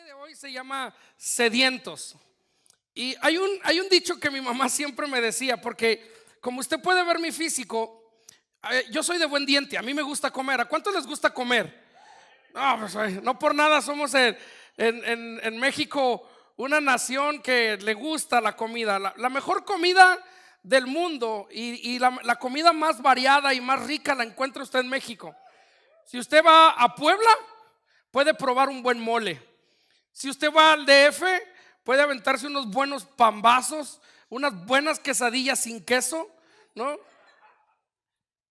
de hoy se llama sedientos. Y hay un dicho que mi mamá siempre me decía, porque como usted puede ver mi físico, yo soy de buen diente, a mí me gusta comer. ¿A cuántos les gusta comer? No, pues, no por nada somos en México una nación que le gusta la comida, la mejor comida del mundo y la comida más variada y más rica la encuentra usted en México. Si usted va a Puebla, puede probar un buen mole. Si usted va al DF, puede aventarse unos buenos pambazos, unas buenas quesadillas sin queso, ¿no?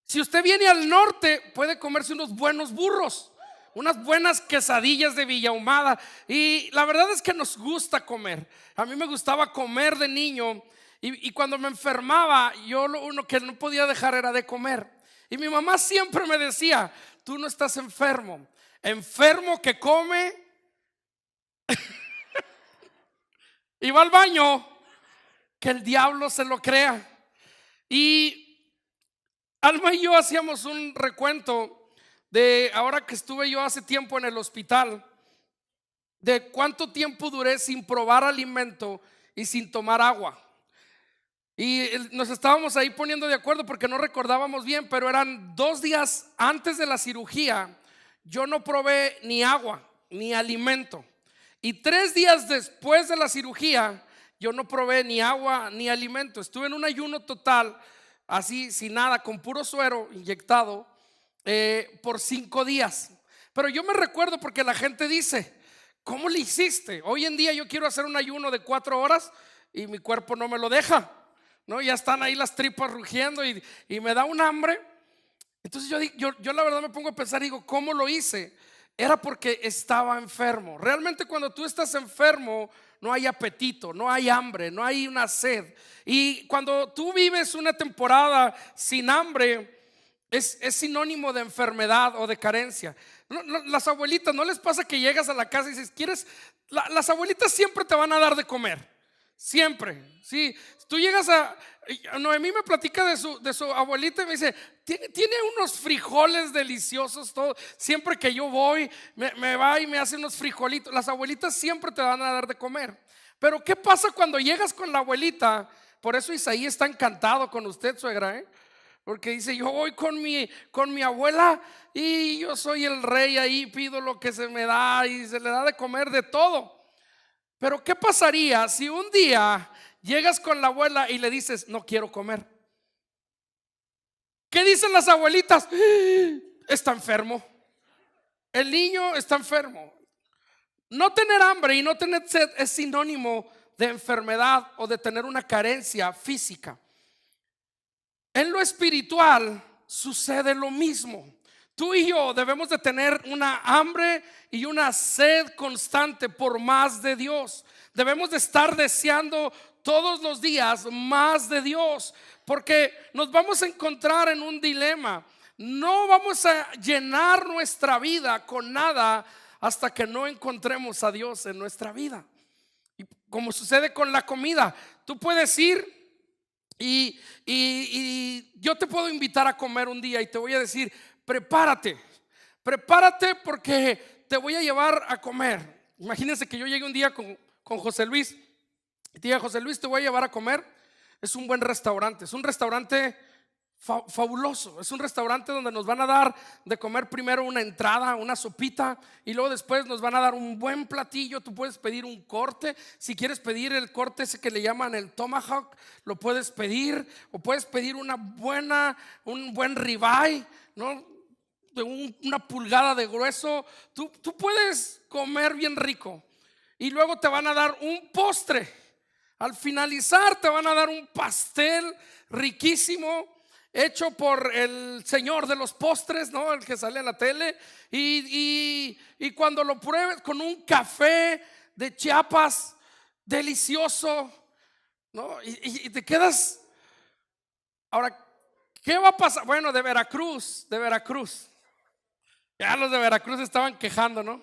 Si usted viene al norte, puede comerse unos buenos burros, unas buenas quesadillas de Villa Ahumada. Y la verdad es que nos gusta comer. A mí me gustaba comer de niño y cuando me enfermaba, yo lo único que no podía dejar era de comer. Y mi mamá siempre me decía: tú no estás enfermo, enfermo que come y va al baño, que el diablo se lo crea. Y Alma y yo hacíamos un recuento de ahora que estuve yo hace tiempo en el hospital, de cuánto tiempo duré sin probar alimento y sin tomar agua. Y nos estábamos ahí poniendo de acuerdo porque no recordábamos bien, pero eran 2 días antes de la cirugía. Yo no probé ni agua ni alimento. Y 3 días después de la cirugía, yo no probé ni agua ni alimento. Estuve en un ayuno total, así sin nada, con puro suero inyectado, por 5 días. Pero yo me recuerdo porque la gente dice: ¿cómo le hiciste? Hoy en día yo quiero hacer un ayuno de 4 horas y mi cuerpo no me lo deja, ¿no? Ya están ahí las tripas rugiendo y me da un hambre. Entonces yo la verdad me pongo a pensar y digo: ¿cómo lo hice? Era porque estaba enfermo. Realmente cuando tú estás enfermo no hay apetito, no hay hambre, no hay una sed. Y cuando tú vives una temporada sin hambre, es sinónimo de enfermedad o de carencia. Las abuelitas, ¿no les pasa que llegas a la casa y dices: ¿quieres? Las abuelitas siempre te van a dar de comer. Siempre, sí. Tú llegas a Noemí me platica de su abuelita y me dice: tiene unos frijoles deliciosos todo. Siempre que yo voy, me va y me hace unos frijolitos. Las abuelitas siempre te van a dar de comer. Pero ¿qué pasa cuando llegas con la abuelita? Por eso Isaí está encantado con usted, suegra, porque dice: yo voy con mi abuela y yo soy el rey ahí, pido lo que se me da y se le da de comer de todo. Pero ¿qué pasaría si un día llegas con la abuela y le dices: no quiero comer? ¿Qué dicen las abuelitas? Está enfermo. El niño está enfermo. No tener hambre y no tener sed es sinónimo de enfermedad o de tener una carencia física. En lo espiritual sucede lo mismo. Tú y yo debemos de tener una hambre y una sed constante por más de Dios. Debemos de estar deseando todos los días más de Dios, porque nos vamos a encontrar en un dilema. No vamos a llenar nuestra vida con nada hasta que no encontremos a Dios en nuestra vida. Y como sucede con la comida, tú puedes ir y yo te puedo invitar a comer un día y te voy a decir: prepárate porque te voy a llevar a comer. Imagínense que yo llegue un día con José Luis y te diga: José Luis, te voy a llevar a comer. Es un buen restaurante, es un restaurante fabuloso. Es un restaurante donde nos van a dar de comer primero una entrada, una sopita, y luego después nos van a dar un buen platillo. Tú puedes pedir un corte. Si quieres pedir el corte ese que le llaman el tomahawk, lo puedes pedir. O puedes pedir un buen ribeye, ¿no? De una pulgada de grueso. Tú puedes comer bien rico. Y luego te van a dar un postre. Al finalizar te van a dar un pastel riquísimo, hecho por el señor de los postres, ¿no? El que sale en la tele. Y cuando lo pruebes, con un café de Chiapas delicioso, ¿no? Y te quedas. Ahora, ¿qué va a pasar? Bueno, de Veracruz. Ya los de Veracruz estaban quejando, ¿no?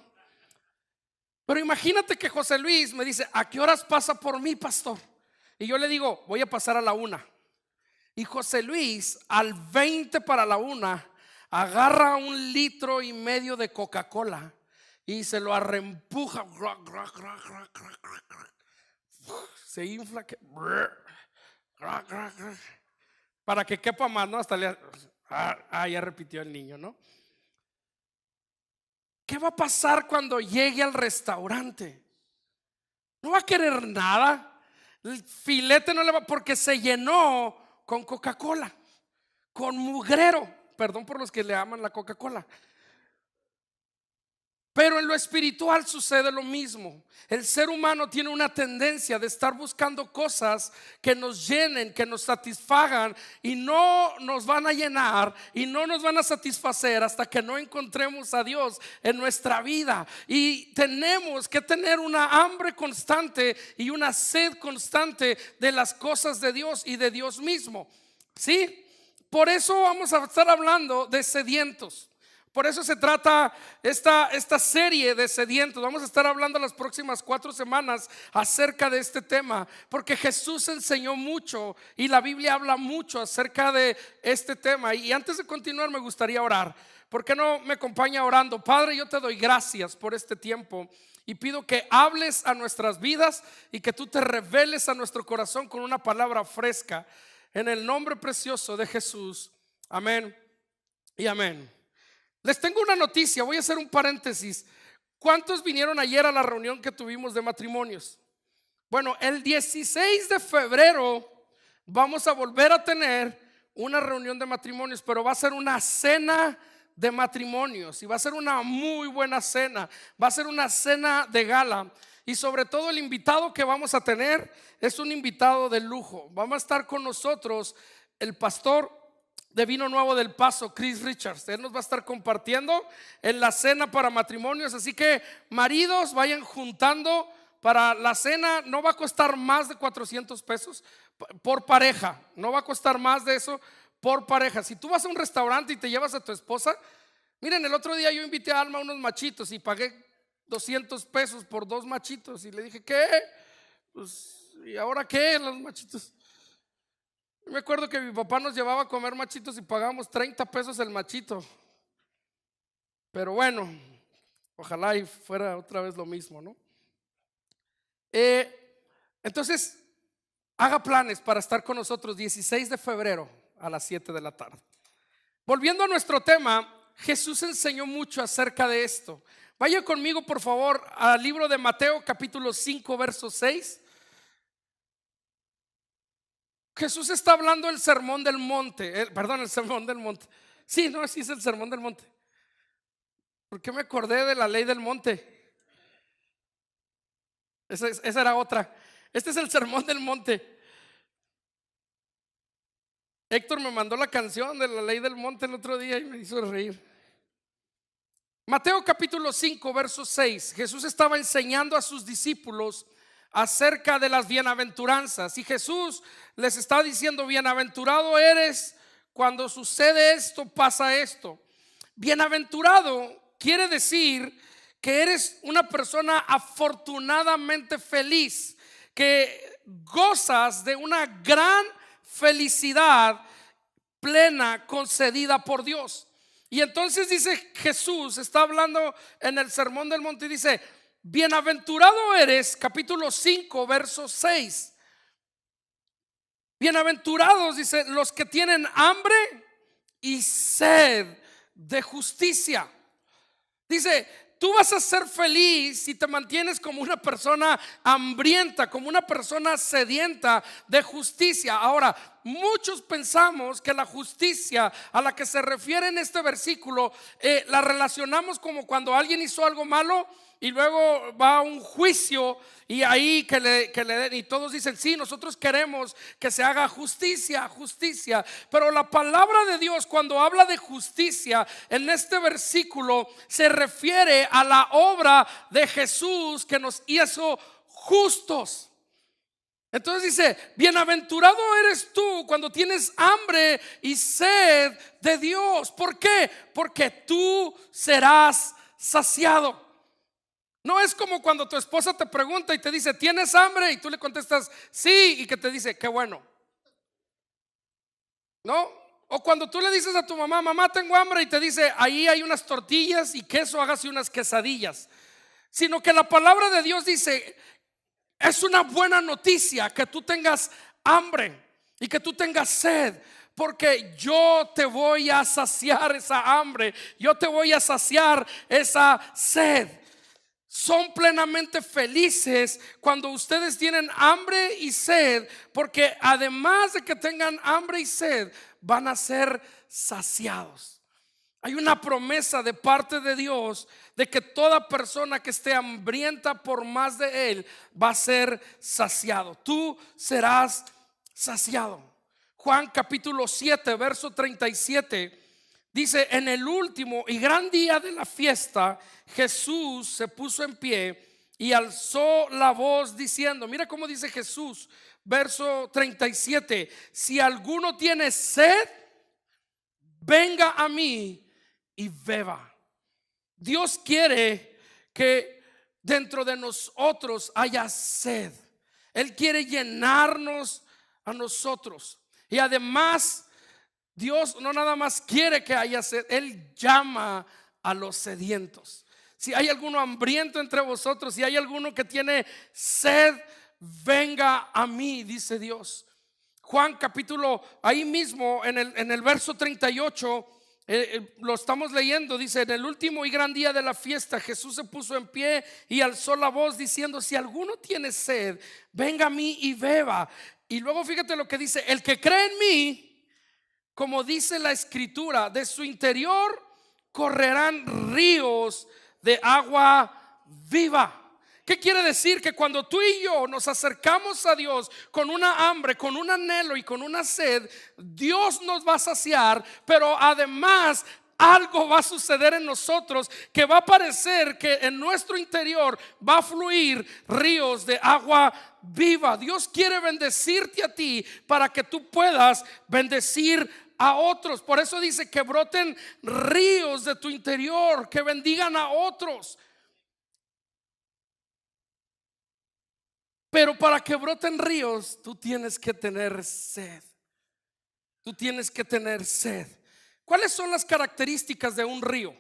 Pero imagínate que José Luis me dice: ¿a qué horas pasa por mí, pastor? Y yo le digo: voy a pasar a la 1. Y José Luis al 20 para la 1 agarra 1,5 litros de Coca-Cola y se lo arrempuja, se infla para que quepa más, ¿no? Hasta ya repitió el niño, ¿no? ¿Qué va a pasar cuando llegue al restaurante? No va a querer nada. El filete no le va, porque se llenó con Coca-Cola, con mugrero. Perdón por los que le aman la Coca-Cola. Pero en lo espiritual sucede lo mismo. El ser humano tiene una tendencia de estar buscando cosas que nos llenen, que nos satisfagan, y no nos van a llenar y no nos van a satisfacer hasta que no encontremos a Dios en nuestra vida. Y tenemos que tener una hambre constante y una sed constante de las cosas de Dios y de Dios mismo. ¿Sí? Por eso vamos a estar hablando de sedientos. Por eso se trata esta serie de sedientos. Vamos a estar hablando las próximas 4 semanas acerca de este tema, porque Jesús enseñó mucho y la Biblia habla mucho acerca de este tema. Y antes de continuar me gustaría orar. ¿Por qué no me acompaña orando? Padre, yo te doy gracias por este tiempo y pido que hables a nuestras vidas y que tú te reveles a nuestro corazón con una palabra fresca, en el nombre precioso de Jesús. Amén y amén. Les tengo una noticia, voy a hacer un paréntesis. ¿Cuántos vinieron ayer a la reunión que tuvimos de matrimonios? Bueno, el 16 de febrero vamos a volver a tener una reunión de matrimonios, pero va a ser una cena de matrimonios y va a ser una muy buena cena. Va a ser una cena de gala, y sobre todo el invitado que vamos a tener es un invitado de lujo. Vamos a estar con nosotros el pastor de Vino Nuevo del Paso, Chris Richards. Él nos va a estar compartiendo en la cena para matrimonios. Así que maridos, vayan juntando para la cena. No va a costar más de 400 pesos por pareja. No va a costar más de eso por pareja. Si tú vas a un restaurante y te llevas a tu esposa, miren, el otro día yo invité a Alma a unos machitos y pagué 200 pesos por 2 machitos. Y le dije, ¿qué? Pues, ¿y ahora qué? Los machitos. Me acuerdo que mi papá nos llevaba a comer machitos y pagábamos 30 pesos el machito. Pero bueno, ojalá y fuera otra vez lo mismo, ¿no? Entonces, haga planes para estar con nosotros 16 de febrero a las 7 de la tarde. Volviendo a nuestro tema, Jesús enseñó mucho acerca de esto. Vaya conmigo por favor al libro de Mateo capítulo 5 verso 6. Jesús está hablando el sermón del monte, el sermón del monte. Sí, no, sí es el sermón del monte. ¿Por qué me acordé de la ley del monte? Esa era otra. Este es el sermón del monte. Héctor me mandó la canción de la ley del monte el otro día y me hizo reír. Mateo capítulo 5 verso 6. Jesús estaba enseñando a sus discípulos acerca de las bienaventuranzas, y Jesús les está diciendo: bienaventurado eres cuando sucede esto, pasa esto. Bienaventurado quiere decir que eres una persona afortunadamente feliz, que gozas de una gran felicidad plena concedida por Dios. Y entonces dice Jesús, está hablando en el sermón del monte y dice: bienaventurado eres, capítulo 5 verso 6. Bienaventurados, dice, los que tienen hambre y sed de justicia. Dice, tú vas a ser feliz si te mantienes como una persona hambrienta, como una persona sedienta de justicia. Ahora, muchos pensamos que la justicia a la que se refiere en este versículo la relacionamos como cuando alguien hizo algo malo y luego va a un juicio y ahí que le den, y todos dicen: sí, nosotros queremos que se haga justicia, justicia. Pero la palabra de Dios, cuando habla de justicia en este versículo, se refiere a la obra de Jesús que nos hizo justos. Entonces dice: bienaventurado eres tú cuando tienes hambre y sed de Dios. ¿Por qué? Porque tú serás saciado. No es como cuando tu esposa te pregunta y te dice: ¿tienes hambre? Y tú le contestas sí, y que te dice: qué bueno. ¿No? O cuando tú le dices a tu mamá, mamá, tengo hambre, y te dice, ahí hay unas tortillas y queso, hágase unas quesadillas. Sino que la palabra de Dios dice, es una buena noticia que tú tengas hambre y que tú tengas sed, porque yo te voy a saciar esa hambre, yo te voy a saciar esa sed. Son plenamente felices cuando ustedes tienen hambre y sed, porque además de que tengan hambre y sed, van a ser saciados. Hay una promesa de parte de Dios de que toda persona que esté hambrienta por más de Él va a ser saciado. Tú serás saciado. Juan capítulo 7, verso 37 dice: en el último y gran día de la fiesta, Jesús se puso en pie y alzó la voz diciendo, mira cómo dice Jesús, verso 37, si alguno tiene sed, venga a mí y beba. Dios quiere que dentro de nosotros haya sed. Él quiere llenarnos a nosotros. Y además, Dios no nada más quiere que haya sed, Él llama a los sedientos. Si hay alguno hambriento entre vosotros, si hay alguno que tiene sed, venga a mí, dice Dios. Juan capítulo, ahí mismo en el verso 38, lo estamos leyendo, dice: en el último y gran día de la fiesta, Jesús se puso en pie y alzó la voz diciendo, si alguno tiene sed, venga a mí y beba. Y luego fíjate lo que dice: el que cree en mí, como dice la escritura, de su interior correrán ríos de agua viva. ¿Qué quiere decir? Que cuando tú y yo nos acercamos a Dios con una hambre, con un anhelo y con una sed, Dios nos va a saciar, pero además algo va a suceder en nosotros, que va a parecer que en nuestro interior va a fluir ríos de agua viva. Dios quiere bendecirte a ti para que tú puedas bendecir a otros. Por eso dice que broten ríos de tu interior, que bendigan a otros. Pero para que broten ríos, tú tienes que tener sed. Tú tienes que tener sed. ¿Cuáles son las características de un río?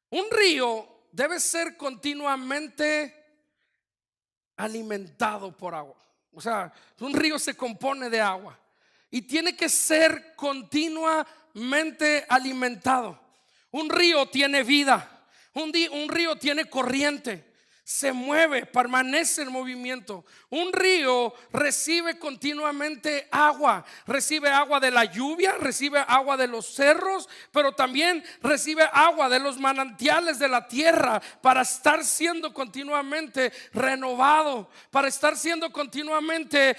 Un río debe ser continuamente alimentado por agua. O sea, un río se compone de agua y tiene que ser continuamente alimentado. Un río tiene vida. Un río tiene corriente. Se mueve, permanece en movimiento. Un río recibe continuamente agua. Recibe agua de la lluvia, recibe agua de los cerros, pero también recibe agua de los manantiales de la tierra para estar siendo continuamente renovado, para estar siendo continuamente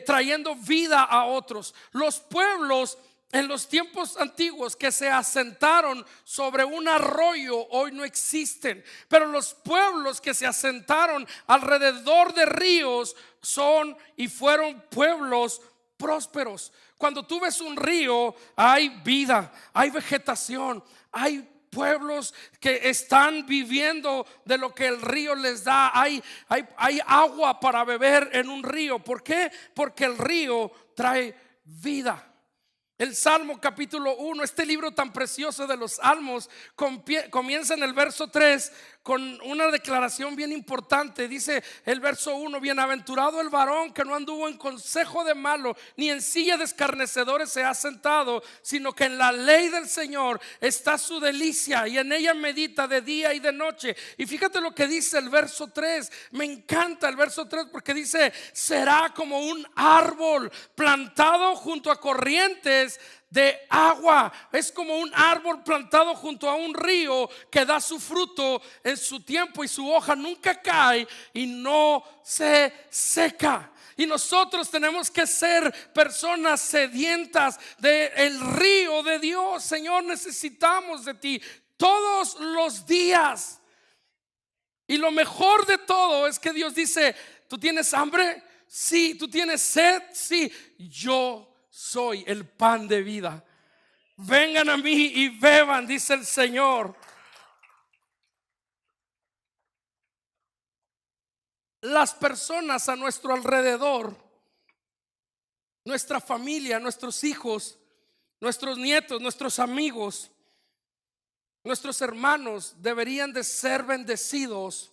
trayendo vida a otros. Los pueblos en los tiempos antiguos que se asentaron sobre un arroyo hoy no existen, pero los pueblos que se asentaron alrededor de ríos son y fueron pueblos prósperos. Cuando tú ves un río, hay vida, hay vegetación, hay pueblos que están viviendo de lo que el río les da. Hay agua para beber en un río. ¿Por qué? Porque el río trae vida. El Salmo capítulo 1, este libro tan precioso de los Salmos, comienza en el verso 3 con una declaración bien importante. Dice el verso 1: bienaventurado el varón que no anduvo en consejo de malo, ni en silla de escarnecedores se ha sentado, sino que en la ley del Señor está su delicia, y en ella medita de día y de noche. Y fíjate lo que dice el verso 3. Me encanta el verso 3 porque dice: será como un árbol plantado junto a corrientes de agua. Es como un árbol plantado junto a un río que da su fruto en su tiempo y su hoja nunca cae y no se seca. Y nosotros tenemos que ser personas sedientas del río de Dios. Señor, necesitamos de ti todos los días. Y lo mejor de todo es que Dios dice: ¿tú tienes hambre? Sí. ¿Tú tienes sed? Sí. Yo soy el pan de vida. Vengan a mí y beban, dice el Señor. Las personas a nuestro alrededor, nuestra familia, nuestros hijos, nuestros nietos, nuestros amigos, nuestros hermanos deberían de ser bendecidos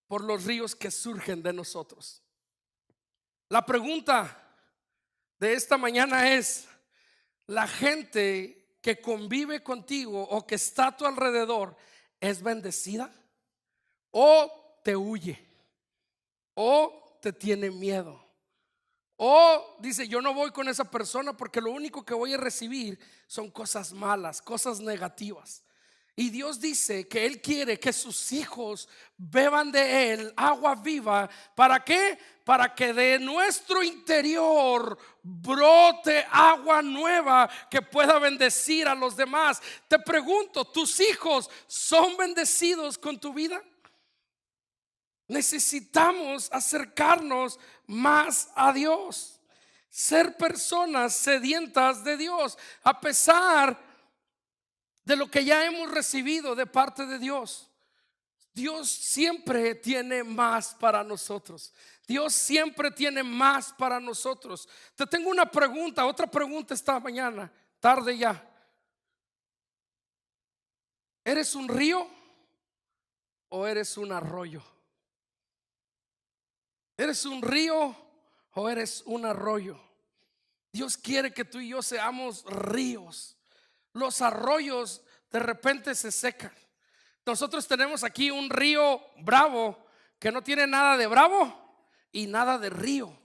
por los ríos que surgen de nosotros. La pregunta de esta mañana es: ¿la gente que convive contigo o que está a tu alrededor es bendecida? ¿O te huye? ¿O te tiene miedo? ¿O dice, yo no voy con esa persona porque lo único que voy a recibir son cosas malas, cosas negativas? Y Dios dice que Él quiere que sus hijos beban de Él agua viva. ¿Para qué? Para que de nuestro interior brote agua nueva que pueda bendecir a los demás. Te pregunto, ¿tus hijos son bendecidos con tu vida? Necesitamos acercarnos más a Dios, ser personas sedientas de Dios, a pesar de lo que ya hemos recibido de parte de Dios. Dios siempre tiene más para nosotros. Dios siempre tiene más para nosotros. Te tengo una pregunta, otra pregunta esta mañana, tarde ya. ¿Eres un río o eres un arroyo? ¿Eres un río o eres un arroyo? Dios quiere que tú y yo seamos ríos. Los arroyos de repente se secan. Nosotros tenemos aquí un río Bravo que no tiene nada de bravo y nada de río.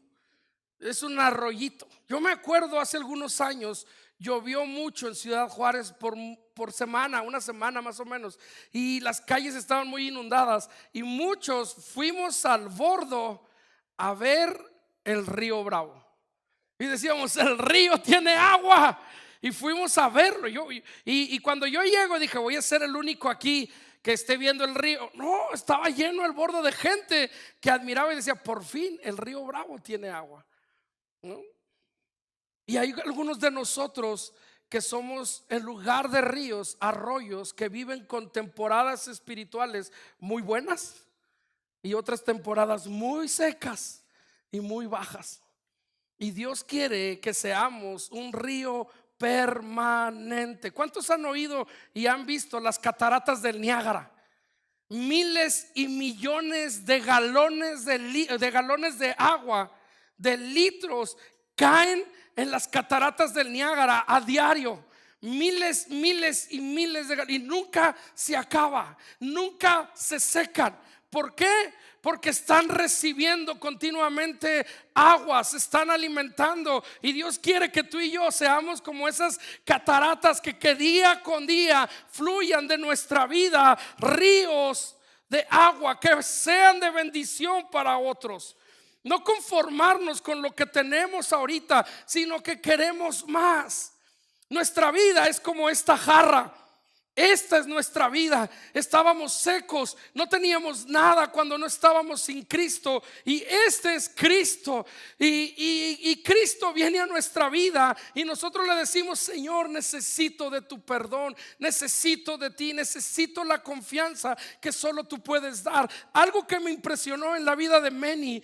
Es un arroyito. Yo me acuerdo hace algunos años, llovió mucho en Ciudad Juárez por semana, una semana más o menos, y las calles estaban muy inundadas y muchos fuimos al bordo a ver el río Bravo y decíamos, el río tiene agua. Y fuimos a verlo. Y cuando yo llego dije, voy a ser el único aquí que esté viendo el río. No, estaba lleno el bordo de gente que admiraba y decía, por fin el río Bravo tiene agua, ¿no? Y hay algunos de nosotros que somos en lugar de ríos, arroyos que viven con temporadas espirituales muy buenas y otras temporadas muy secas y muy bajas. Y Dios quiere que seamos un río permanente. ¿Cuántos han oído y han visto las cataratas del Niágara? Miles y millones de galones de agua, de litros, caen en las cataratas del Niágara a diario. Miles y miles de galones, y nunca se acaba, nunca se secan. ¿Por qué? Porque están recibiendo continuamente agua, se están alimentando. Y Dios quiere que tú y yo seamos como esas cataratas que día con día fluyan de nuestra vida, ríos de agua que sean de bendición para otros. No conformarnos con lo que tenemos ahorita, sino que queremos más. Nuestra vida es como esta jarra. Esta es nuestra vida. Estábamos secos, no teníamos nada cuando no estábamos sin Cristo. Y este es Cristo. Y Cristo viene a nuestra vida y nosotros le decimos, Señor, necesito de tu perdón, necesito de ti, necesito la confianza que solo tú puedes dar. Algo que me impresionó en la vida de Manny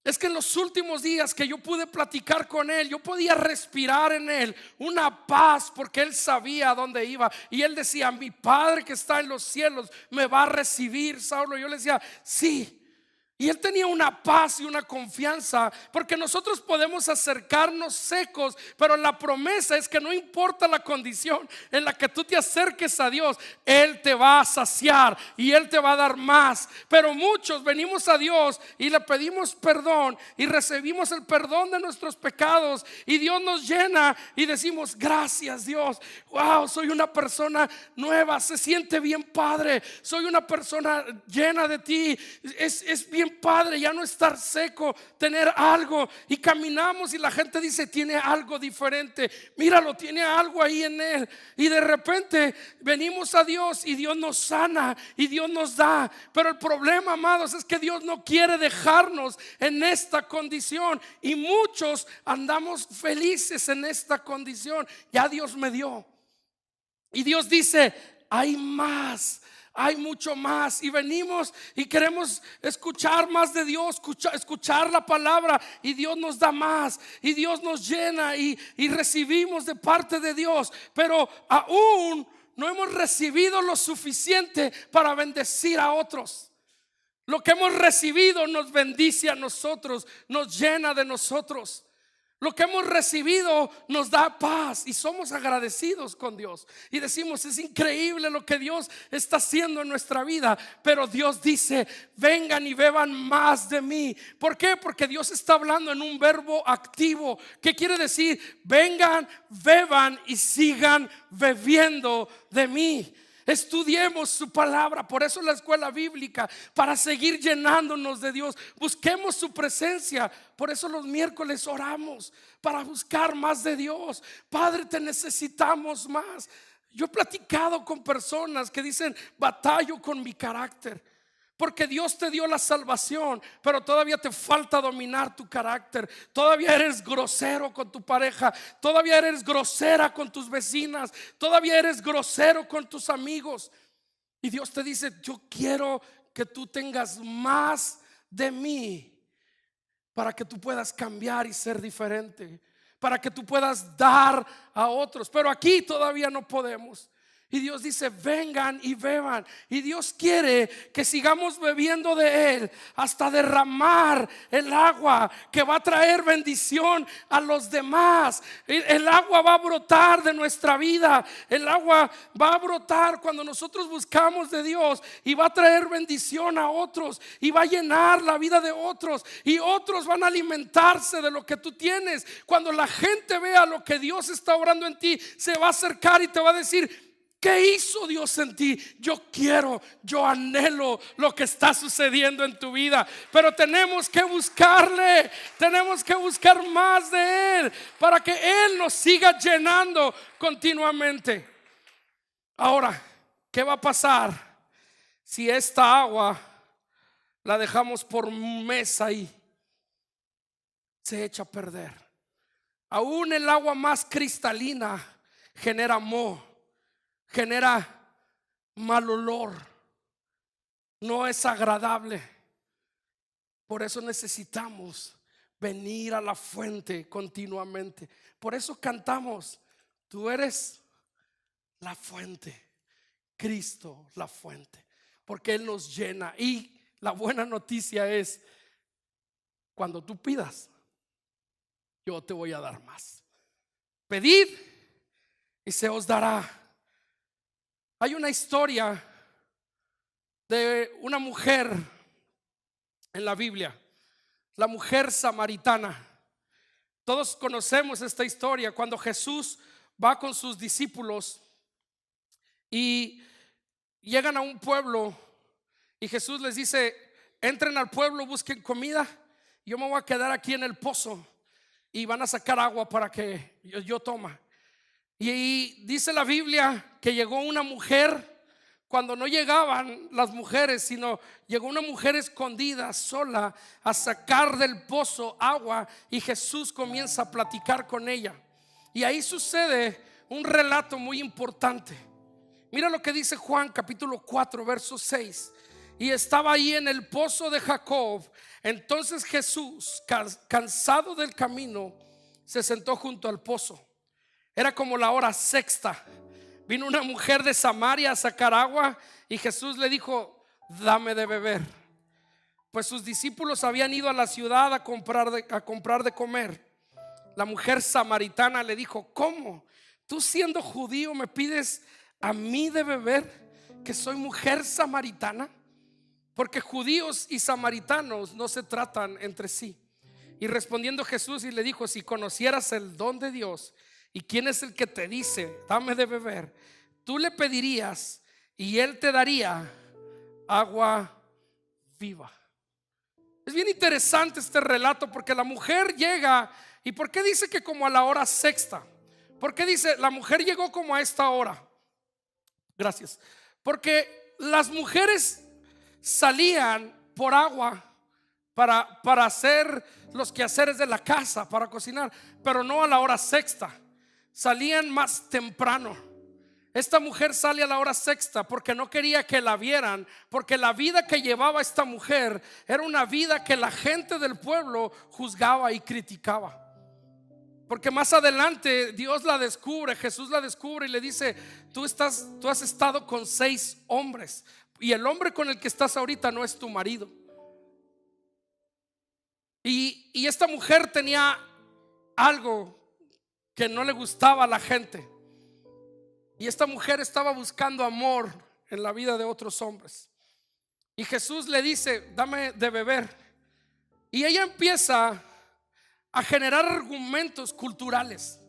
es que en los últimos días que yo pude platicar con él, yo podía respirar en él una paz, porque él sabía a dónde iba. Y él decía, mi Padre que está en los cielos me va a recibir, Saulo. Yo le decía, sí. Y él tenía una paz y una confianza, porque nosotros podemos acercarnos secos, pero la promesa es que no importa la condición en la que tú te acerques a Dios, Él te va a saciar y Él te va a dar más. Pero muchos venimos a Dios y le pedimos perdón y recibimos el perdón de nuestros pecados y Dios nos llena y decimos, gracias Dios, wow, soy una persona nueva, se siente bien padre, soy una persona llena de ti, es bien padre ya no estar seco, tener algo. Y caminamos y la gente dice, tiene algo diferente, míralo, tiene algo ahí en él. Y de repente venimos a Dios y Dios nos sana y Dios nos da. Pero el problema, amados, es que Dios no quiere dejarnos en esta condición. Y muchos andamos felices en esta condición. Ya Dios me dio. Y Dios dice, hay más. hay mucho más. Y venimos y queremos escuchar más de Dios, escuchar la palabra, y Dios nos da más, y Dios nos llena, y recibimos de parte de Dios. Pero aún no hemos recibido lo suficiente para bendecir a otros. Lo que hemos recibido nos bendice a nosotros, nos llena de nosotros. Lo que hemos recibido nos da paz y somos agradecidos con Dios. Y decimos: es increíble lo que Dios está haciendo en nuestra vida. Pero Dios dice: vengan y beban más de mí. ¿Por qué? Porque Dios está hablando en un verbo activo. ¿Qué quiere decir? Vengan, beban y sigan bebiendo de mí. Estudiemos su palabra. Por eso la escuela bíblica, para seguir llenándonos de Dios. Busquemos su presencia. Por eso los miércoles oramos, para buscar más de Dios. Padre, te necesitamos más. Yo he platicado con personas que dicen: batallo con mi carácter. Porque Dios te dio la salvación, pero todavía te falta dominar tu carácter. Todavía eres grosero con tu pareja. Todavía eres grosera con tus vecinas. Todavía eres grosero con tus amigos. Y Dios te dice: yo quiero que tú tengas más de mí, para que tú puedas cambiar y ser diferente, para que tú puedas dar a otros. Pero aquí todavía no podemos. Y Dios dice: vengan y beban. Y Dios quiere que sigamos bebiendo de Él hasta derramar el agua que va a traer bendición a los demás. El agua va a brotar de nuestra vida. El agua va a brotar cuando nosotros buscamos de Dios, y va a traer bendición a otros, y va a llenar la vida de otros, y otros van a alimentarse de lo que tú tienes. Cuando la gente vea lo que Dios está obrando en ti, se va a acercar y te va a decir: ¿qué hizo Dios en ti? Yo anhelo lo que está sucediendo en tu vida. Pero tenemos que buscarle, tenemos que buscar más de Él, para que Él nos siga llenando continuamente. Ahora, ¿qué va a pasar si esta agua la dejamos por un mes ahí? Se echa a perder. Aún el agua más cristalina genera moho, genera mal olor, no es agradable. Por eso necesitamos venir a la fuente continuamente. Por eso cantamos: tú eres la fuente, Cristo la fuente, porque Él nos llena. Y la buena noticia es: cuando tú pidas, yo te voy a dar más. Pedid y se os dará. Hay una historia de una mujer en la Biblia, la mujer samaritana. Todos conocemos esta historia, cuando Jesús va con sus discípulos y llegan a un pueblo, y Jesús les dice: entren al pueblo, busquen comida, yo me voy a quedar aquí en el pozo, y van a sacar agua para que yo tome. Y dice la Biblia que llegó una mujer, cuando no llegaban las mujeres, sino llegó una mujer escondida, sola, a sacar del pozo agua, y Jesús comienza a platicar con ella. Y ahí sucede un relato muy importante. Mira lo que dice Juan capítulo 4 verso 6. Y estaba ahí en el pozo de Jacob. Entonces Jesús, cansado del camino, se sentó junto al pozo. Era como la hora sexta. Vino una mujer de Samaria a sacar agua, y Jesús le dijo: dame de beber. Pues sus discípulos habían ido a la ciudad a comprar de comer. La mujer samaritana le dijo: ¿cómo? Tú, siendo judío, me pides a mí de beber, que soy mujer samaritana. Porque judíos y samaritanos no se tratan entre sí. Y respondiendo Jesús y le dijo: si conocieras el don de Dios y quién es el que te dice dame de beber, tú le pedirías y Él te daría agua viva. Es bien interesante este relato, porque la mujer llega. ¿Y por qué dice que como a la hora sexta? ¿Por qué dice la mujer llegó como a esta hora? Gracias. Porque las mujeres salían por agua para hacer los quehaceres de la casa, para cocinar, pero no a la hora sexta. Salían más temprano. Esta mujer sale a la hora sexta porque no quería que la vieran, porque la vida que llevaba esta mujer era una vida que la gente del pueblo juzgaba y criticaba. Porque más adelante Dios la descubre, Jesús la descubre y le dice: tú has estado con 6 hombres y el hombre con el que estás ahorita no es tu marido. Y esta mujer tenía algo que no le gustaba a la gente. Y esta mujer estaba buscando amor en la vida de otros hombres. Y Jesús le dice: dame de beber. Y ella empieza a generar argumentos culturales.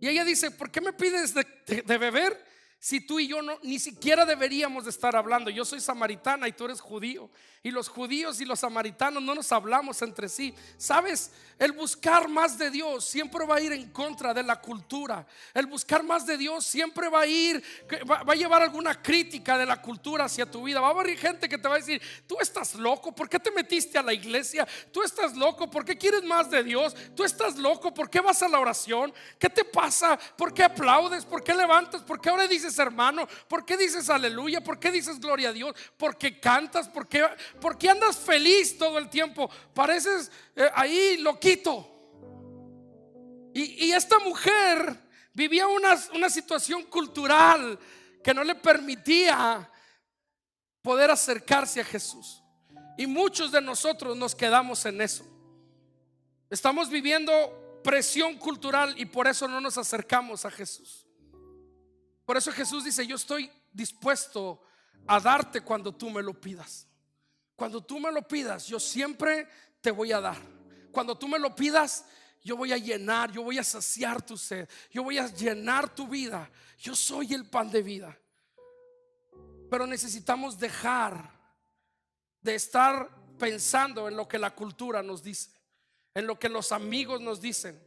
Y ella dice: ¿por qué me pides de beber si tú y yo ni siquiera deberíamos de estar hablando? Yo soy samaritana y tú eres judío, y los judíos y los samaritanos no nos hablamos entre sí. ¿Sabes? El buscar más de Dios siempre va a ir en contra de la cultura. El buscar más de Dios siempre va a llevar alguna crítica de la cultura hacia tu vida. Va a haber gente que te va a decir: tú estás loco, ¿por qué te metiste a la iglesia? Tú estás loco, ¿por qué quieres más de Dios? Tú estás loco, ¿por qué vas a la oración? ¿Qué te pasa? ¿Por qué aplaudes? ¿Por qué levantas? ¿Por qué ahora dices hermano? ¿Por qué dices aleluya? ¿Por qué dices gloria a Dios? ¿Por qué cantas? ¿Por qué andas feliz todo el tiempo? Pareces ahí loquito. Y esta mujer vivía una situación cultural que no le permitía poder acercarse a Jesús. Y muchos de nosotros nos quedamos en eso. Estamos viviendo presión cultural y por eso no nos acercamos a Jesús. Por eso Jesús dice: yo estoy dispuesto a darte cuando tú me lo pidas. Cuando tú me lo pidas, yo siempre te voy a dar. Cuando tú me lo pidas, yo voy a llenar, yo voy a saciar tu sed, yo voy a llenar tu vida. Yo soy el pan de vida. Pero necesitamos dejar de estar pensando en lo que la cultura nos dice, en lo que los amigos nos dicen.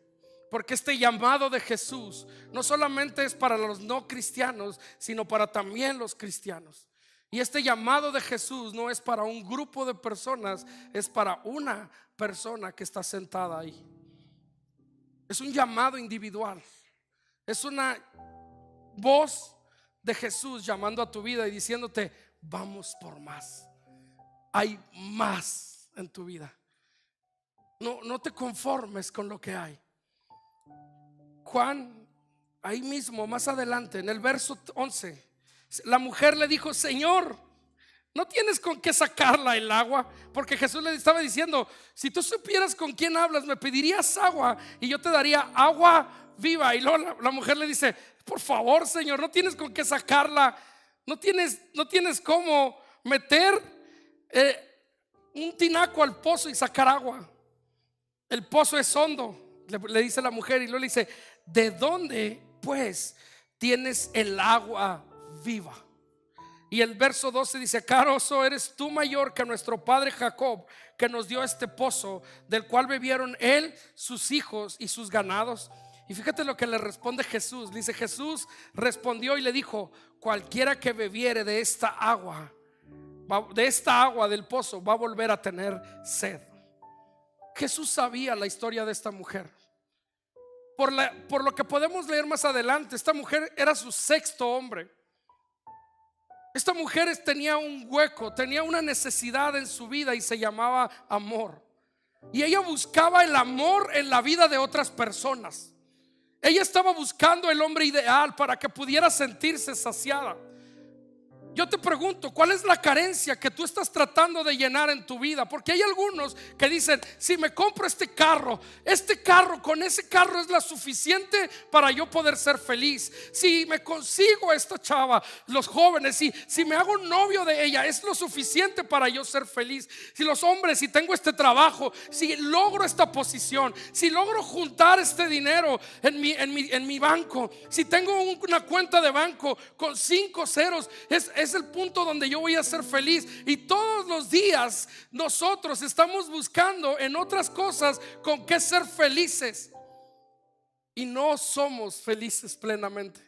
Porque este llamado de Jesús no solamente es para los no cristianos, sino para también los cristianos. Y este llamado de Jesús no es para un grupo de personas, es para una persona que está sentada ahí. Es un llamado individual. Es una voz de Jesús llamando a tu vida y diciéndote: vamos por más. Hay más en tu vida. No te conformes con lo que hay. Juan, ahí mismo, más adelante, en el verso 11, la mujer le dijo: Señor, ¿no tienes con qué sacarla el agua? Porque Jesús le estaba diciendo: si tú supieras con quién hablas, me pedirías agua y yo te daría agua viva. Y luego la mujer le dice: por favor, Señor, ¿no tienes con qué sacarla? ¿No tienes cómo meter un tinaco al pozo y sacar agua? El pozo es hondo, le dice la mujer. Y luego le dice: ¿de dónde pues tienes el agua viva? Y el verso 12 dice: ¿acaso eres tú mayor que nuestro padre Jacob, que nos dio este pozo, del cual bebieron él, sus hijos y sus ganados? Y fíjate lo que le responde Jesús. Dice: Jesús respondió y le dijo: cualquiera que bebiere de esta agua del pozo, va a volver a tener sed. Jesús sabía la historia de esta mujer. Por lo que podemos leer más adelante, esta mujer era su 6º hombre. Esta mujer tenía un hueco, tenía una necesidad en su vida y se llamaba amor. Y ella buscaba el amor en la vida de otras personas. Ella estaba buscando el hombre ideal para que pudiera sentirse saciada. Yo te pregunto, ¿cuál es la carencia que tú estás tratando de llenar en tu vida? Porque hay algunos que dicen: si me compro este carro, con ese carro es la suficiente para yo poder ser feliz. Si me consigo a esta chava, los jóvenes, si me hago un novio de ella, es lo suficiente para yo ser feliz. Si los hombres, si tengo este trabajo, si logro esta posición, si logro juntar este dinero en mi banco, si tengo una cuenta de banco con 5 ceros, es el punto donde yo voy a ser feliz. Y todos los días nosotros estamos buscando en otras cosas con qué ser felices, y no somos felices plenamente,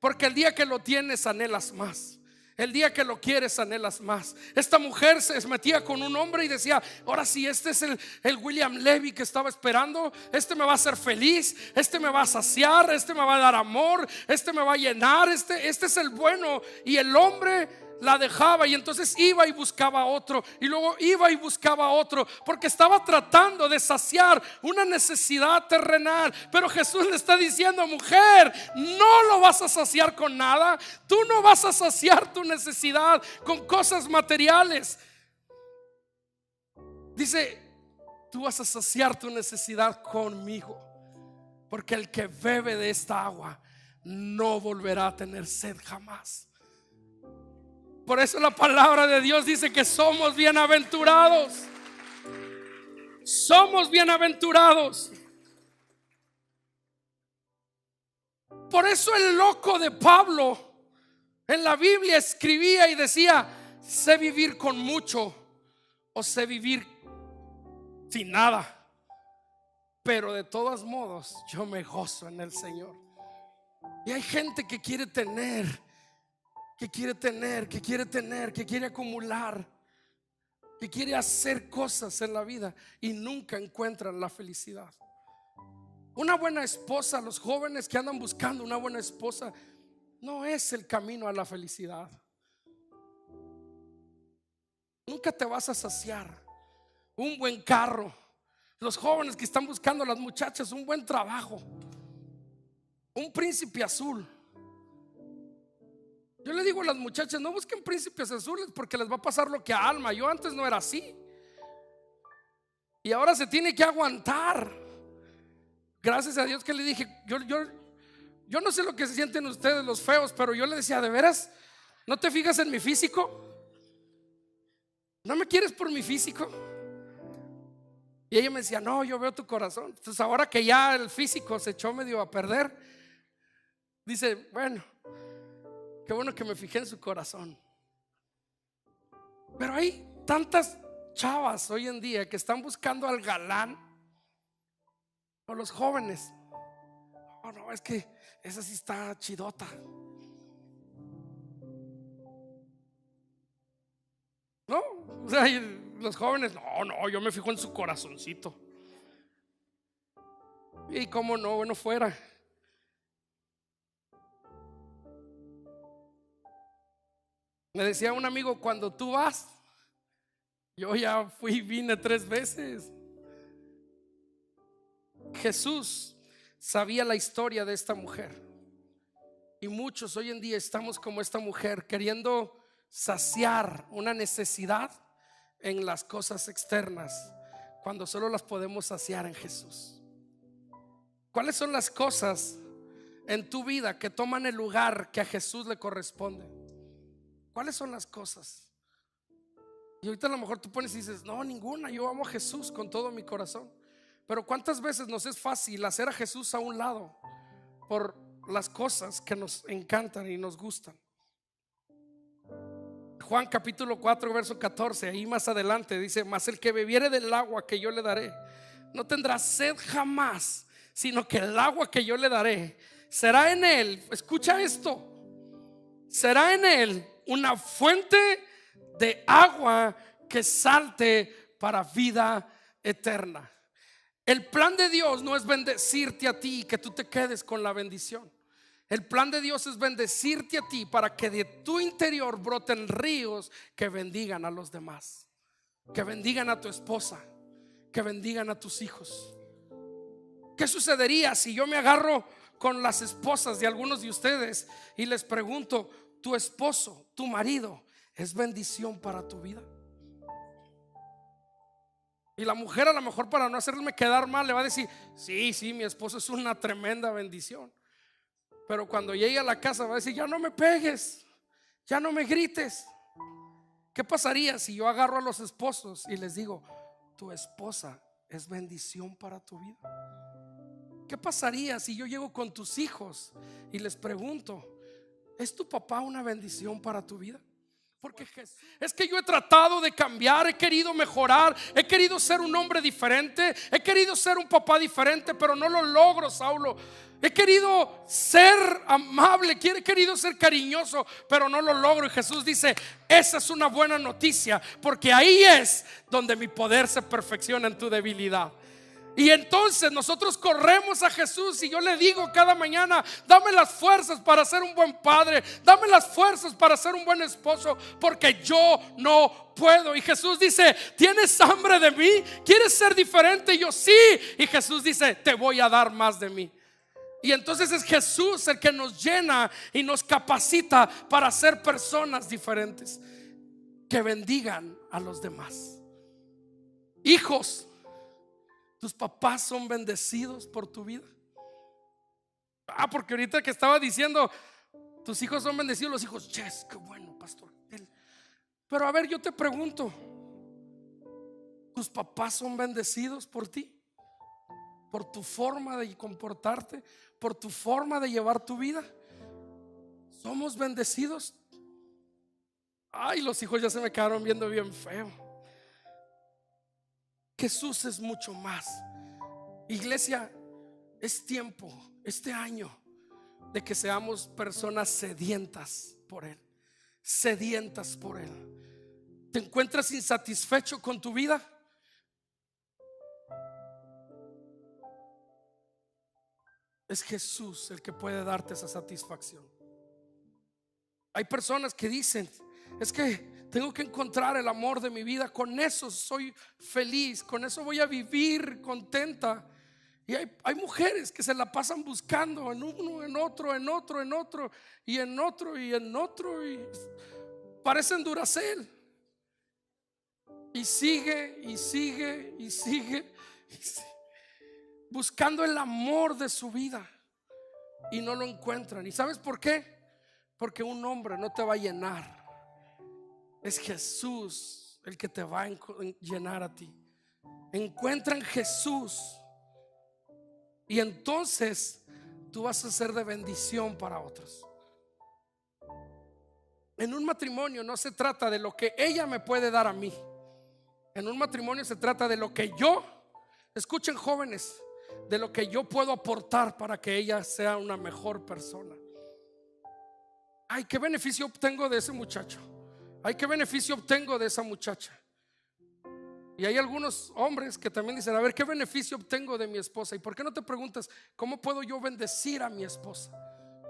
porque el día que lo tienes anhelas más. El día que lo quieres anhelas más. Esta mujer se metía con un hombre y decía: ahora sí, este es el William Levy que estaba esperando. Este me va a hacer feliz, este me va a saciar, este me va a dar amor, este me va a llenar, este es el bueno. Y el hombre la dejaba, y entonces iba y buscaba otro, y luego iba y buscaba otro, porque estaba tratando de saciar una necesidad terrenal. Pero Jesús le está diciendo: mujer, no lo vas a saciar con nada. Tú no vas a saciar tu necesidad con cosas materiales. Dice: tú vas a saciar tu necesidad conmigo, porque el que bebe de esta agua no volverá a tener sed jamás. Por eso la palabra de Dios dice que somos bienaventurados. Somos bienaventurados. Por eso el loco de Pablo en la Biblia escribía y decía: sé vivir con mucho o sé vivir sin nada, pero de todos modos yo me gozo en el Señor. Y hay gente que quiere tener, que quiere acumular, que quiere hacer cosas en la vida y nunca encuentran la felicidad. Una buena esposa, los jóvenes que andan buscando una buena esposa, no es el camino a la felicidad. Nunca te vas a saciar. Un buen carro, los jóvenes que están buscando, las muchachas, un buen trabajo, un príncipe azul. Yo le digo a las muchachas: no busquen príncipes azules, porque les va a pasar lo que a Alma. Yo antes no era así, y ahora se tiene que aguantar. Gracias a Dios que le dije: yo no sé lo que se sienten ustedes los feos, pero yo le decía: ¿de veras no te fijas en mi físico? ¿No me quieres por mi físico? Y ella me decía: no, yo veo tu corazón. Entonces ahora que ya el físico se echó medio a perder, dice: bueno, qué bueno que me fijé en su corazón. Pero hay tantas chavas hoy en día que están buscando al galán, o los jóvenes: oh no, es que esa sí está chidota. ¿No? O sea, los jóvenes: no, yo me fijo en su corazoncito. Y cómo no, bueno, fuera. Me decía un amigo: cuando tú vas, yo ya fui y vine 3 veces. Jesús sabía la historia de esta mujer, y muchos hoy en día estamos como esta mujer, queriendo saciar una necesidad en las cosas externas, cuando solo las podemos saciar en Jesús. ¿Cuáles son las cosas en tu vida que toman el lugar que a Jesús le corresponde? ¿Cuáles son las cosas? Y ahorita a lo mejor tú pones y dices: no, ninguna, yo amo a Jesús con todo mi corazón. Pero ¿cuántas veces nos es fácil hacer a Jesús a un lado por las cosas que nos encantan y nos gustan? Juan capítulo 4 verso 14, ahí más adelante dice: mas el que bebiere del agua que yo le daré no tendrá sed jamás, sino que el agua que yo le daré será en él, escucha esto, será en él una fuente de agua que salte para vida eterna. El plan de Dios no es bendecirte a ti y que tú te quedes con la bendición. El plan de Dios es bendecirte a ti para que de tu interior broten ríos que bendigan a los demás, que bendigan a tu esposa, que bendigan a tus hijos. ¿Qué sucedería si yo me agarro con las esposas de algunos de ustedes y les pregunto: ¿tu esposo, tu marido, es bendición para tu vida? Y la mujer, a lo mejor para no hacerme quedar mal, le va a decir: sí, mi esposo es una tremenda bendición. Pero cuando llegue a la casa va a decir: ya no me pegues, ya no me grites. ¿Qué pasaría si yo agarro a los esposos y les digo: tu esposa es bendición para tu vida? ¿Qué pasaría si yo llego con tus hijos y les pregunto: ¿es tu papá una bendición para tu vida? Porque es que yo he tratado de cambiar, he querido mejorar, he querido ser un hombre diferente, he querido ser un papá diferente, pero no lo logro, Saulo. He querido ser amable, he querido ser cariñoso, pero no lo logro. Y Jesús dice: esa es una buena noticia, porque ahí es donde mi poder se perfecciona en tu debilidad. Y entonces nosotros corremos a Jesús, y yo le digo cada mañana: dame las fuerzas para ser un buen padre, dame las fuerzas para ser un buen esposo, porque yo no puedo. Y Jesús dice: ¿tienes hambre de mí? ¿Quieres ser diferente? Y yo: sí. Y Jesús dice: te voy a dar más de mí. Y entonces es Jesús el que nos llena y nos capacita para ser personas diferentes que bendigan a los demás. Hijos, ¿tus papás son bendecidos por tu vida? Porque ahorita que estaba diciendo tus hijos son bendecidos, los hijos: yes, qué bueno, pastor. Pero a ver, yo te pregunto, ¿tus papás son bendecidos por ti? Por tu forma de comportarte, por tu forma de llevar tu vida. ¿Somos bendecidos? Ay, los hijos ya se me quedaron viendo bien feo. Jesús es mucho más. Iglesia, es tiempo, este año, de que seamos personas sedientas por Él. Sedientas por Él. ¿Te encuentras insatisfecho con tu vida? Es Jesús el que puede darte esa satisfacción. Hay personas que dicen: es que tengo que encontrar el amor de mi vida, con eso soy feliz, con eso voy a vivir contenta. Y hay mujeres que se la pasan buscando en uno, en otro, en otro, en otro, y en otro, y en otro, y parecen Duracell. Y sigue, y sigue, y sigue, y sigue, buscando el amor de su vida, y no lo encuentran. ¿Y sabes por qué? Porque un hombre no te va a llenar. Es Jesús el que te va a llenar a ti. Encuentra en Jesús, y entonces tú vas a ser de bendición para otros. En un matrimonio no se trata de lo que ella me puede dar a mí. En un matrimonio se trata de lo que yo, escuchen jóvenes, de lo que yo puedo aportar para que ella sea una mejor persona. Ay, ¿qué beneficio obtengo de ese muchacho? Ay, ¿qué beneficio obtengo de esa muchacha? Y hay algunos hombres que también dicen: a ver, ¿qué beneficio obtengo de mi esposa? ¿Y por qué no te preguntas: cómo puedo yo bendecir a mi esposa?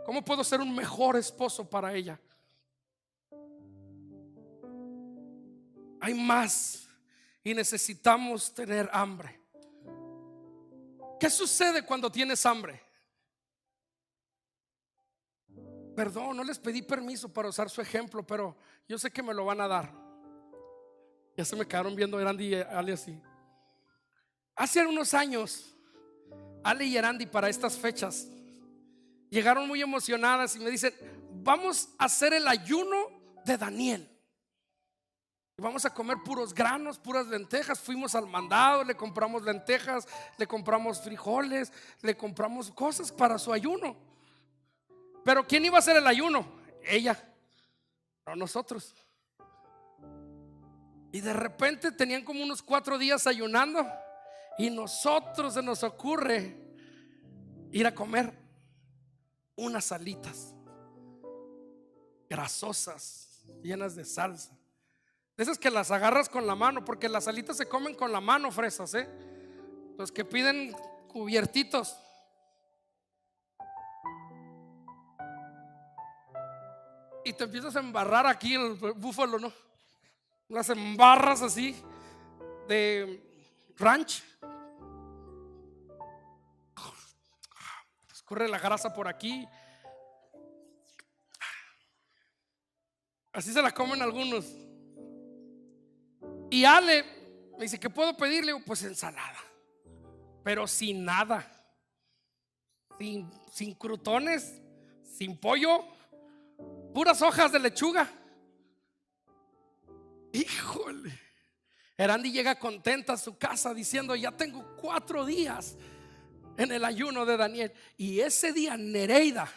¿Cómo puedo ser un mejor esposo para ella? Hay más, y necesitamos tener hambre. ¿Qué sucede cuando tienes hambre? Perdón, no les pedí permiso para usar su ejemplo, pero yo sé que me lo van a dar. Ya se me quedaron viendo Erandi y Ale así. Hace unos años, Ale y Erandi, para estas fechas, llegaron muy emocionadas y me dicen: vamos a hacer el ayuno de Daniel. Vamos a comer puros granos, puras lentejas. Fuimos al mandado, le compramos lentejas, le compramos frijoles, le compramos cosas para su ayuno. Pero ¿quién iba a hacer el ayuno? Ella, no nosotros. Y de repente tenían como unos 4 días ayunando, y nosotros se nos ocurre ir a comer unas alitas grasosas, llenas de salsa, de esas que las agarras con la mano, porque las alitas se comen con la mano, fresas, los que piden cubiertitos. Y te empiezas a embarrar aquí el búfalo, ¿no? Las embarras así de ranch. Escurre la grasa por aquí. Así se la comen algunos. Y Ale me dice: ¿qué puedo pedir? Le digo: pues ensalada, pero sin nada, sin crutones, sin pollo, puras hojas de lechuga. Híjole. Erandi llega contenta a su casa diciendo: ya tengo 4 días en el ayuno de Daniel. Y ese día Nereida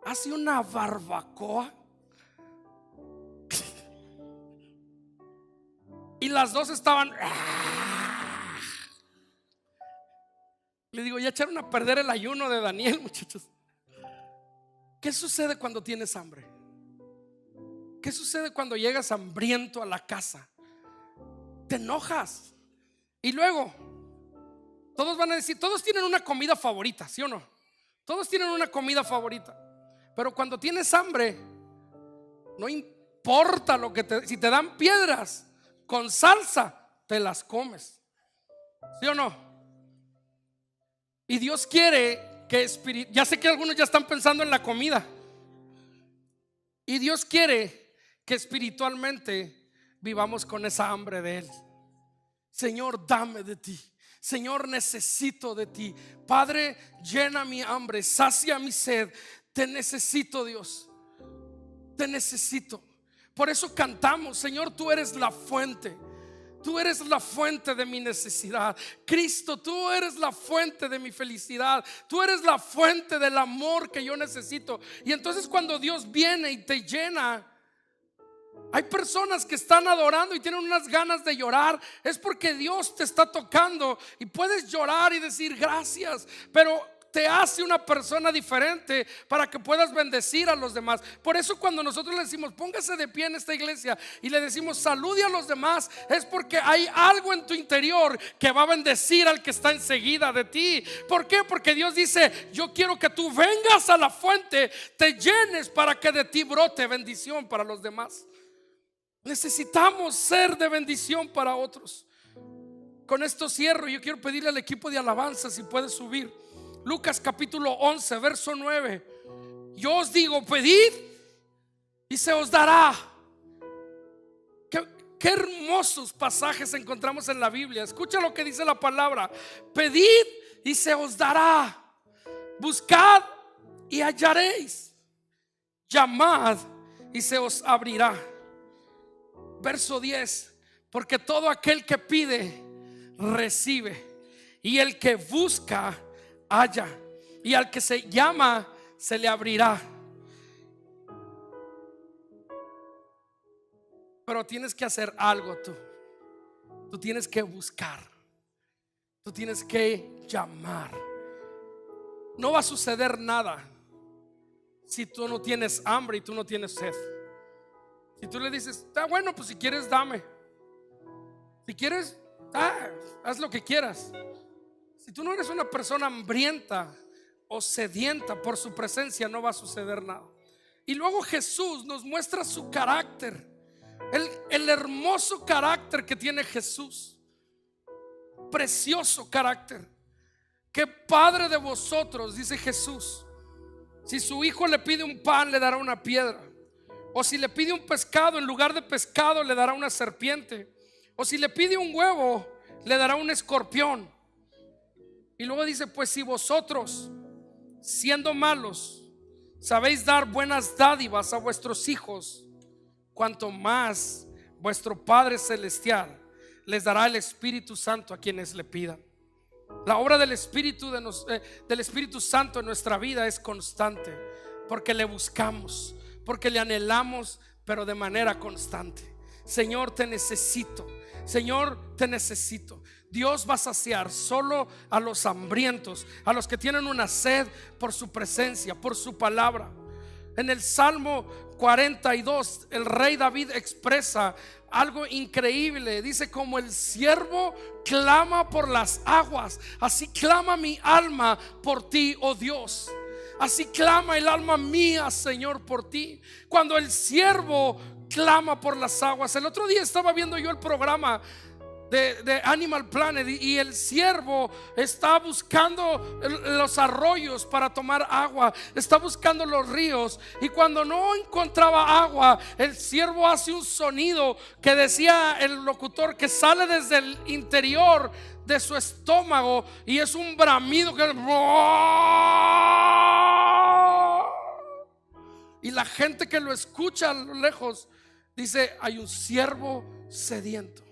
hace una barbacoa. y las dos estaban. Le digo, ya echaron a perder el ayuno de Daniel, muchachos. ¿Qué sucede cuando tienes hambre? ¿Qué sucede cuando llegas hambriento a la casa? Te enojas. Y luego todos van a decir, todos tienen una comida favorita, ¿sí o no? Todos tienen una comida favorita. Pero cuando tienes hambre, no importa lo que si te dan piedras con salsa, te las comes, ¿sí o no? Y Dios quiere que ya sé que algunos ya están pensando en la comida. Y Dios quiere que espiritualmente vivamos con esa hambre de Él. Señor, dame de ti. Señor, necesito de ti. Padre, llena mi hambre, sacia mi sed. Te necesito, Dios. Te necesito. Por eso cantamos, Señor, tú eres la fuente. Tú eres la fuente de mi necesidad. Cristo, tú eres la fuente de mi felicidad. Tú eres la fuente del amor que yo necesito. Y entonces cuando Dios viene y te llena, hay personas que están adorando y tienen unas ganas de llorar. Es porque Dios te está tocando y puedes llorar y decir gracias, pero te hace una persona diferente para que puedas bendecir a los demás. Por eso cuando nosotros le decimos póngase de pie en esta iglesia y le decimos salude a los demás, es porque hay algo en tu interior que va a bendecir al que está enseguida de ti. ¿Por qué? Porque Dios dice, yo quiero que tú vengas a la fuente, te llenes para que de ti brote bendición para los demás. Necesitamos ser de bendición para otros. Con esto cierro. Yo quiero pedirle al equipo de alabanza si puede subir Lucas capítulo 11 verso 9. Yo os digo, pedid y se os dará. Qué hermosos pasajes encontramos en la Biblia. Escucha lo que dice la palabra: pedid y se os dará, buscad y hallaréis, llamad y se os abrirá. Verso 10: porque todo aquel que pide recibe, y el que busca halla, y al que se llama se le abrirá. Pero tienes que hacer algo tú. Tú tienes que buscar. Tú tienes que llamar. No va a suceder nada si tú no tienes hambre y tú no tienes sed. Si tú le dices, está bueno, pues si quieres dame. Si quieres, haz lo que quieras. Si tú no eres una persona hambrienta o sedienta por su presencia, no va a suceder nada. Y luego Jesús nos muestra su carácter, el hermoso carácter que tiene Jesús. Precioso carácter. Que Padre de vosotros, dice Jesús, si su hijo le pide un pan, le dará una piedra. O si le pide un pescado, en lugar de pescado le dará una serpiente. O si le pide un huevo, le dará un escorpión. Y luego dice, pues si vosotros, siendo malos, sabéis dar buenas dádivas a vuestros hijos, cuanto más vuestro Padre Celestial les dará el Espíritu Santo a quienes le pidan. La obra del Espíritu Santo en nuestra vida es constante, porque le buscamos, porque le anhelamos, pero de manera constante. Señor, te necesito. Señor, te necesito. Dios va a saciar solo a los hambrientos, a los que tienen una sed por su presencia, por su palabra. En el Salmo 42, el rey David expresa algo increíble. Dice, como el siervo clama por las aguas, así clama mi alma por ti, oh Dios. Así clama el alma mía, Señor, por ti. Cuando el siervo clama por las aguas. El otro día estaba viendo yo el programa de Animal Planet y el ciervo está buscando los arroyos para tomar agua, está buscando los ríos, y cuando no encontraba agua, el ciervo hace un sonido que decía el locutor que sale desde el interior de su estómago, y es un bramido que... Y la gente que lo escucha a lo lejos dice, hay un siervo sediento.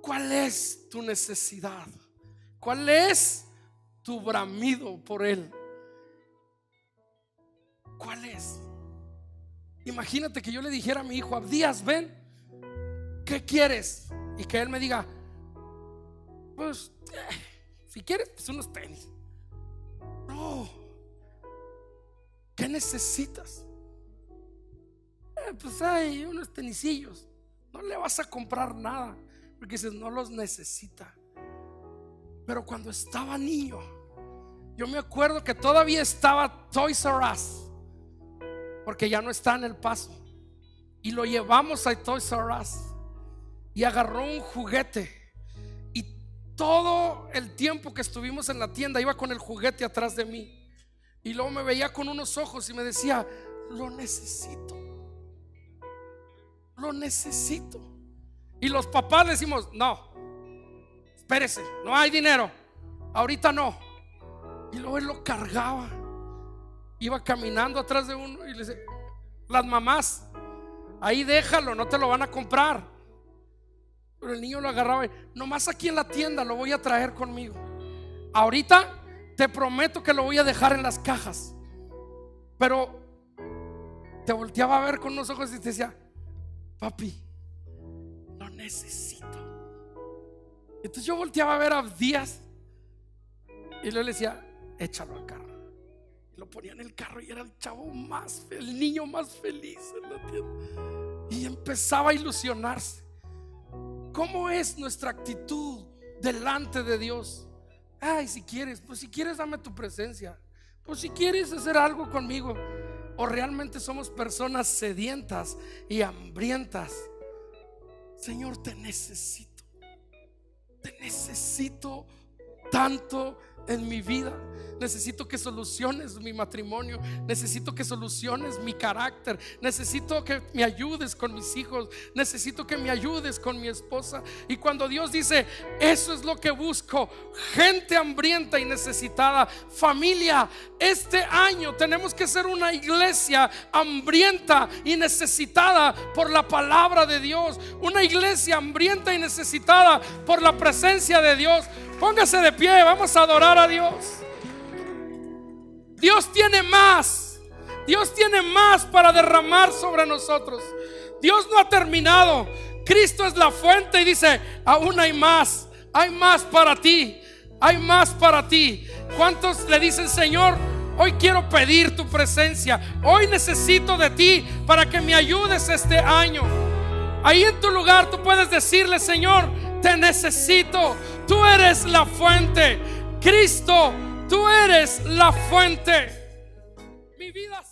¿Cuál es tu necesidad? ¿Cuál es tu bramido por él? ¿Cuál es? Imagínate que yo le dijera a mi hijo, Abdías, ven, ¿qué quieres? Y que él me diga, pues si quieres, pues unos tenis. No, ¿qué necesitas? Pues hay unos tenisillos. No le vas a comprar nada, porque dices, no los necesita. Pero cuando estaba niño, yo me acuerdo que todavía estaba Toys R Us, porque ya no está en El Paso, y lo llevamos a Toys R Us, y agarró un juguete, y todo el tiempo que estuvimos en la tienda iba con el juguete atrás de mí, y luego me veía con unos ojos y me decía, lo necesito, lo necesito. Y los papás le decimos, no, espérese, no hay dinero, ahorita no. Y luego él lo cargaba, iba caminando atrás de uno y le dice, las mamás, ahí déjalo, no te lo van a comprar. Pero el niño lo agarraba y, nomás aquí en la tienda lo voy a traer conmigo. Ahorita te prometo que lo voy a dejar en las cajas. Pero te volteaba a ver con unos ojos y te decía, papi, lo necesito. Entonces yo volteaba a ver a Abdías y le decía, échalo al carro. Y lo ponía en el carro y era el chavo más, el niño más feliz en la tienda. Y empezaba a ilusionarse. ¿Cómo es nuestra actitud delante de Dios? Ay, si quieres, pues si quieres dame tu presencia. Pues si quieres hacer algo conmigo. O realmente somos personas sedientas y hambrientas. Señor, te necesito. Te necesito tanto en mi vida. Necesito que soluciones mi matrimonio. Necesito que soluciones mi carácter. Necesito que me ayudes con mis hijos. Necesito que me ayudes con mi esposa. Y cuando Dios dice, eso es lo que busco, gente hambrienta y necesitada. Familia, este año tenemos que ser una iglesia hambrienta y necesitada por la palabra de Dios. Una iglesia hambrienta y necesitada por la presencia de Dios. Póngase de pie, vamos a adorar a Dios. Dios tiene más. Dios tiene más para derramar sobre nosotros. Dios no ha terminado. Cristo es la fuente y dice, aún hay más. Hay más para ti. Hay más para ti. ¿Cuántos le dicen, Señor, hoy quiero pedir tu presencia? Hoy necesito de ti para que me ayudes este año. Ahí en tu lugar tú puedes decirle, Señor, te necesito. Tú eres la fuente. Cristo, tú eres la fuente. Mi vida